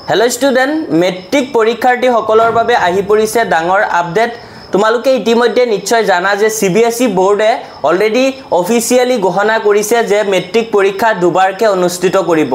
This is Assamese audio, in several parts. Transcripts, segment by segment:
Hello student, metric পৰীক্ষাৰ্থী সকলৰ বাবে আহি পৰিছে ডাঙৰ আপডেট তোমালোকে ইতিমধ্যে নিশ্চয় জানা যে CBSE বোৰ্ডে অলৰেডি অফিচিয়ালি ঘোষণা কৰিছে যে মেট্ৰিক পৰীক্ষা দুবাৰকে অনুষ্ঠিত কৰিব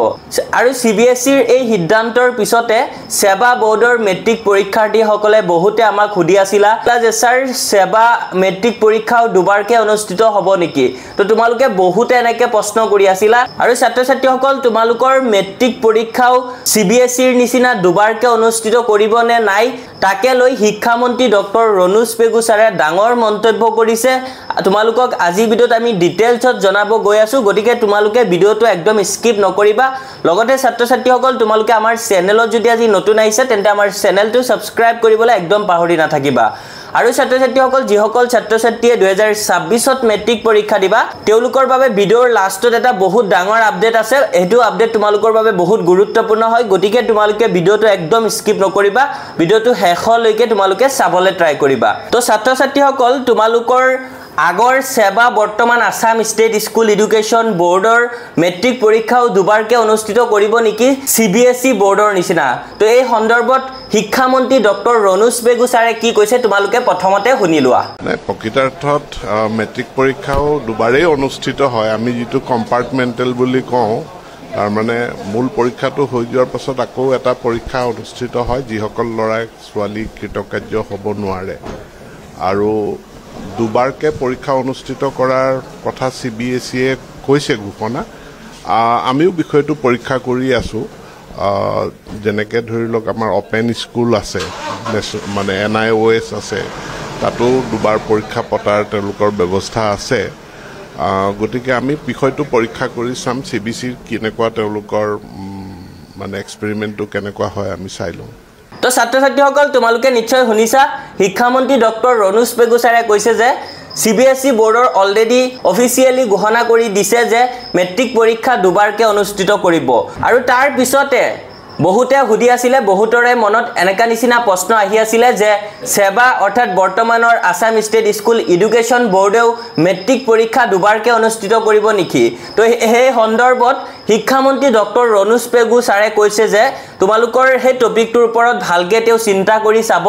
আৰু CBSEৰ এই সিদ্ধান্তৰ পিছতে সেবা বোৰ্ডৰ মেট্ৰিক পৰীক্ষাৰ্থী সকলে বহুতে আমাক খুদি আছিলা যে স্যাৰ সেবা মেট্ৰিক পৰীক্ষাও দুবাৰকে অনুষ্ঠিত হ'ব নেকি তো তোমালোকে বহুতে এনেকে প্ৰশ্ন কৰি আছিলা আৰু ছাত্ৰ ছাত্ৰী সকল তোমালোকৰ মেট্ৰিক পৰীক্ষাও CBSEৰ নিচিনা দুবাৰকে অনুষ্ঠিত কৰিব নে নাই তাকে লৈ শিক্ষা মন্ত্ৰী ডক্টৰ ৰনুজ পেগু ছাৰে ডাঙৰ মন্তব্য কৰিছে তোমালোকক আজি ভিডিওত আমি ডিটেইলছত জনাব গৈ আছো গটিকে তোমালোকে ভিডিওটো একদম স্কিপ নকৰিবা লগতে ছাত্ৰ ছাত্ৰী সকল তোমালোকে আমাৰ চেনেলত যদি আজি নতুন আহিছে তেন্তে আমাৰ চেনেলটো সাবস্ক্ৰাইব কৰিবলৈ একদম পাহৰি নাথাকিবা আৰু ছাত্ৰ ছাত্ৰী সকল যিসকল ছাত্ৰ ছাত্ৰীয়ে 2026ত মেট্ৰিক পৰীক্ষা দিবা তেওঁলোকৰ বাবে ভিডিওৰ লাষ্টত এটা বহুত ডাঙৰ আপডেট আছে এটো আপডেট তোমালোকৰ বাবে বহুত গুৰুত্বপূৰ্ণ হয় গটিকে তোমালোকে ভিডিওটো একদম স্কিপ নকৰিবা ভিডিওটো শেষলৈকে তোমালোকে চাবলৈ ট্ৰাই কৰিবা তো ছাত্ৰ ছাত্ৰী সকল তোমালোকৰ আগৰ সেবা বৰ্তমান আসাম ষ্টেট স্কুল এডুকেশ্যন বোৰ্ডৰ মেট্ৰিক পৰীক্ষাও দুবাৰকে অনুষ্ঠিত কৰিব নেকি CBSE বোৰ্ডৰ নিচিনা তো এই সন্দৰ্ভত শিক্ষা মন্ত্ৰী ডক্টৰ ৰনুজ পেগু ছাৰে কি কৈছে তোমালোকে প্ৰথমতে শুনি লোৱা প্ৰকৃতাৰ্থত মেট্ৰিক পৰীক্ষাও দুবাৰেই অনুষ্ঠিত হয় আমি যেটো কম্পাৰ্টমেন্টাল বুলি কওঁ তাৰ মানে মূল পৰীক্ষাটো হৈ যোৱাৰ পাছত আকৌ এটা পৰীক্ষা অনুষ্ঠিত হয় যিসকল ল'ৰাই ছোৱালী কৃতকাৰ্য হ'ব নোৱাৰে আৰু দুবাৰকে পৰীক্ষা অনুষ্ঠিত কৰাৰ কথা CBSE কৈছে ঘোষণা আমিও বিষয়টো পৰীক্ষা কৰি আছো যেনেকে ধৰি লওক আমাৰ ওপেন স্কুল আছে মানে NIOS আছে তাতো দুবাৰ পৰীক্ষা পতাৰ তেওঁলোকৰ ব্যৱস্থা আছে গতিকে আমি বিষয়টো পৰীক্ষা কৰি চাম CBSE কেনেকুৱা তেওঁলোকৰ মানে এক্সপেৰিমেন্টটো কেনেকুৱা হয় আমি চাই লওঁ তো ছাত্ৰ ছাত্ৰী সকল তোমালোকে নিশ্চয় শুনিছা শিক্ষা মন্ত্ৰী ডক্টৰ ৰনুজ পেগু ছাৰে কৈছে যে CBSE বোৰ্ডৰ অলৰেডি অফিচিয়ালি ঘোষণা কৰি দিছে যে মেট্ৰিক পৰীক্ষা দুবাৰকে অনুষ্ঠিত কৰিব আৰু তাৰ পিছতে বহুতে হুদি আছিলে বহুতৰে মনত এনেকা নিচিনা প্ৰশ্ন আহি আছিলে যে সেবা অৰ্থাৎ বৰ্তমানৰ আসাম ষ্টেট স্কুল এডুকেশ্যন বোৰ্ডেও মেট্ৰিক পৰীক্ষা দুবাৰকে অনুষ্ঠিত কৰিব নেকি তো এই সন্দৰ্ভত শিক্ষা মন্ত্ৰী ডক্টৰ ৰনুজ পেগু ছাৰে কৈছে যে তোমালোকৰ হে টপিকটোৰ ওপৰত ভালকে তেও চিন্তা কৰি চাব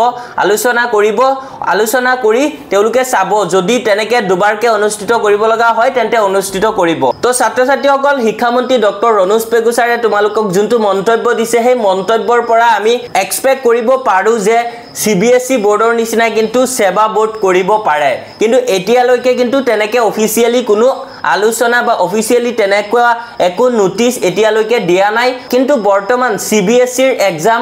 আলোচনা কৰি তেওঁলোকে চাব যদি তেনেকে দুবাৰকে অনুষ্ঠিত কৰিব লগা হয় তেন্তে অনুষ্ঠিত কৰিব তো ছাত্ৰ ছাত্ৰীসকল শিক্ষা মন্ত্ৰী ডক্টৰ ৰনুজ পেগু ছাৰে তোমালোকক যোনটো মন্তব্য দিছে সেই মন্তব্যৰ পৰা আমি এক্সপেক্ট কৰিব পাৰো যে CBSE বোৰ্ডৰ নিচিনা কিন্তু সেবা বোৰ্ড কৰিব পাৰে কিন্তু এতিয়ালৈকে কিন্তু তেনেকে অফিচিয়ালি কোনো আলোচনা বা অফিচিয়ালি তেনেকুৱা একো নোটিস এতিয়ালৈকে দিয়া নাই কিন্তু বৰ্তমান CBSEৰ এক্সাম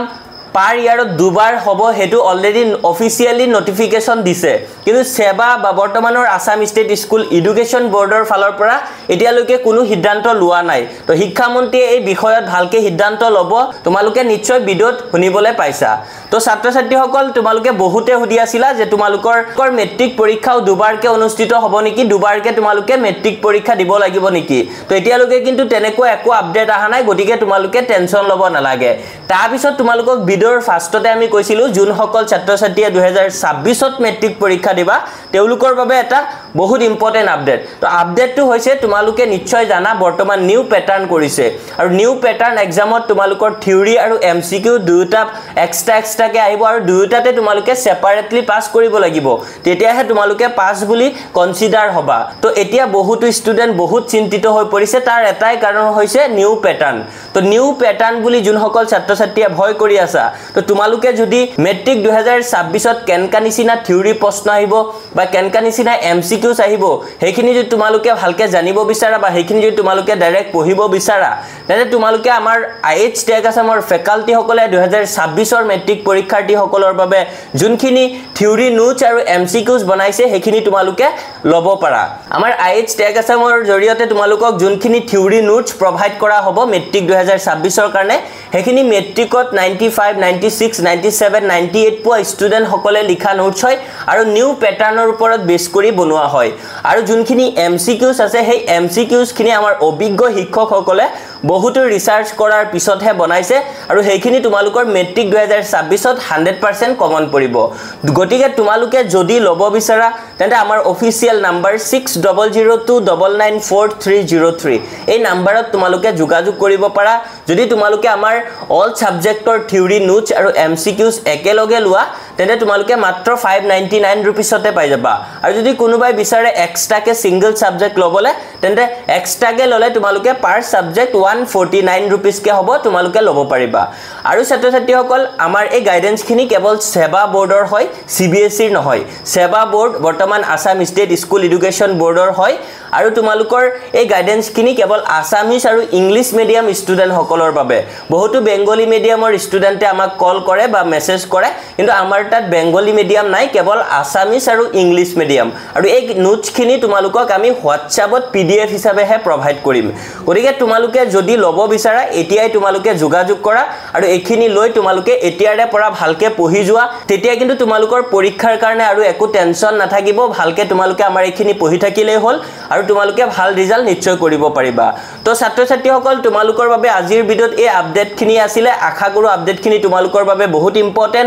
পাৰ ইয়াৰত দুবাৰ হ'ব হেতু অলৰেডি অফিচিয়ালি নটিফিকেশন দিছে কিন্তু সেবা বা বৰ্তমানৰ আসাম ষ্টেট স্কুল এডুকেশ্যন বোৰ্ডৰ ফালৰ পৰা এতিয়ালৈকে কোনো সিদ্ধান্ত লোৱা নাই তো শিক্ষা মন্ত্ৰীয়ে এই বিষয়ত ভালকে সিদ্ধান্ত ল'ব তোমালোকে নিশ্চয় ভিডিওত শুনিবলৈ পাইছা তো ছাত্ৰ ছাত্ৰী সকল তোমালোকে বহুতে হুদি আছিলা যে তোমালোকৰ মেট্ৰিক পৰীক্ষাও দুবাৰকে অনুষ্ঠিত হ'ব নেকি দুবাৰকে তোমালোকে মেট্ৰিক পৰীক্ষা দিব লাগিব নেকি তো এতিয়ালৈকে কিন্তু তেনেকুৱা একো আপডেট আহা নাই গতিকে তোমালোকে টেনচন ল'ব নালাগে তাৰ পিছত তোমালোকক ভিডিওৰ ফাৰ্ষ্টতে আমি কৈছিলো যোন সকল ছাত্ৰ ছাত্ৰীয়ে 2026ত মেট্ৰিক পৰীক্ষা দিবা তেওঁলোকৰ বাবে এটা বহুত ইম্পৰ্টেন্ট আপডেট তো আপডেটটো হৈছে তোমালোকে নিশ্চয় জানা বৰ্তমান নিউ প্যাটাৰ্ন কৰিছে আৰু নিউ প্যাটাৰ্ন এক্সামত তোমালোকৰ থিওৰি আৰু MCQ দুটা এক্সট্ৰাকে আহিব আৰু দুটাতে তোমালোকে সেপাৰেটলি পাস কৰিব লাগিব তেতিয়াহে তোমালোকে পাস বুলি কনসিডাৰ হবা তো এতিয়া বহুত ষ্টুডেন্ট বহুত চিন্তিত হৈ পৰিছে তাৰ এটাই কাৰণ হৈছে নিউ প্যাটাৰ্ন তো নিউ প্যাটাৰ্ন বুলি যোন সকল ছাত্ৰ ছাত্ৰীয়ে ভয় কৰি আছা তো তোমালোকে যদি মেট্ৰিক 2026ত কেনকা নিচিনা থিওৰি প্ৰশ্ন আহিব বা কেনকা নিচিনা MCQs আহিব হেখিনি যদি তোমালোকে ভালকে জানিব বিচাৰা বা হেখিনি যদি তোমালোকে ডাইৰেক্ট পঢ়িব বিচাৰা তেনে তোমালোকে আমাৰ IH টেগ আসামৰ ফেকাল্টি সকলে 2026ৰ মেট্ৰিক পৰীক্ষাৰ্থী সকলৰ বাবে যোনখিনি থিওৰি নোটছ আৰু MCQs বনাইছে হেখিনি তোমালোকে ল'ব পাৰা আমাৰ IH টেগ আসামৰ জৰিয়তে তোমালোকক যোনখিনি থিওৰি নোটছ প্ৰভাইড কৰা হ'ব মেট্ৰিক 2026ৰ কাৰণে হেখিনি মেট্ৰিকত 95 96 97 98 পোৱা ষ্টুডেন্ট সকলে লিখা নোটছ হয় আৰু নিউ প্যাটাৰ্নৰ ওপৰত বেছ কৰি বনোৱা হয় আৰু যোনখিনি MCQs আছে সেই MCQs খিনি আমাৰ অভিজ্ঞ শিক্ষকসকলে বহুতো ৰিসাৰ্চ কৰাৰ পিছতহে বনাইছে আৰু সেইখিনি তোমালোকৰ মেট্ৰিক 2026ত 100% কমন পৰিব গতিকে তোমালোকে যদি লব বিচাৰা তেন্তে আমাৰ অফিচিয়েল নাম্বাৰ 6002994303 এই নাম্বাৰত তোমালোকে যোগাযোগ কৰিব পাৰা যদি তোমালোকে আমাৰ অল সাবজেক্টৰ থিওৰি নোটছ আৰু MCQs একেলগে লোৱা তেন্তে তোমালোকে মাত্ৰ 599 रुपीसতে পাই যাবা আৰু যদি কোনোবাই বিচাৰে এক্সট্ৰাকে সিঙ্গল সাবজেক্ট লবলে তেন্তে এক্সট্ৰাকে ললে তোমালোকে পাৰ সাবজেক্ট 149 रुपीस কে হ'ব তোমালোকে লব পাৰিবা আৰু ছাত্ৰ-ছাত্ৰীসকল আমাৰ এই গাইডেন্স খিনি কেৱল সেবা বোৰ্ডৰ হয় CBSE নহয় সেবা বোৰ্ড বৰ্তমান আসাম ষ্টেট স্কুল এডুকেশ্যন বোৰ্ডৰ হয় আৰু তোমালোকৰ এই গাইডেন্স খিনি কেৱল আসামিজ আৰু ইংলিশ মিডিয়াম ষ্টুডেন্ট সকলৰ বাবে বহুতো বেংগলী মিডিয়ামৰ ষ্টুডেন্টে আমাক কল কৰে বা মেসেজ কৰে কিন্তু আমাৰ তাত বেংগলী মিডিয়াম নাই কেৱল আসামিজ আৰু ইংলিশ মিডিয়াম আৰু এই নোটছ খিনি তোমালোকক আমি হোৱাটছআপত PDF হিচাপেহে প্ৰভাইড কৰিম গতিকে তোমালোকে যদি লব বিচাৰা এতিয়াই তোমালোকে যোগাযোগ কৰা আৰু এইখিনি লৈ তোমালোকে এতিয়াৰে পৰা ভালকে পঢ়ি যোৱা তেতিয়া কিন্তু তোমালোকৰ পৰীক্ষাৰ কাৰণে আৰু একো টেনচন নাথাকিব ভালকে তোমালোকে আমাৰ এইখিনি পঢ়ি থাকিলেই হ'ল আৰু তোমালোকে ভাল ৰিজাল্ট নিশ্চয় কৰিব পাৰিবা তো ছাত্ৰ-ছাত্ৰীসকল তোমালোকৰ বাবে আজিৰ ভিডিঅ'ত এই আপডেটখিনি আছিল আশা কৰো আপডেটখিনি তোমালোকৰ বাবে বহুত ইম্পৰ্টেন্ট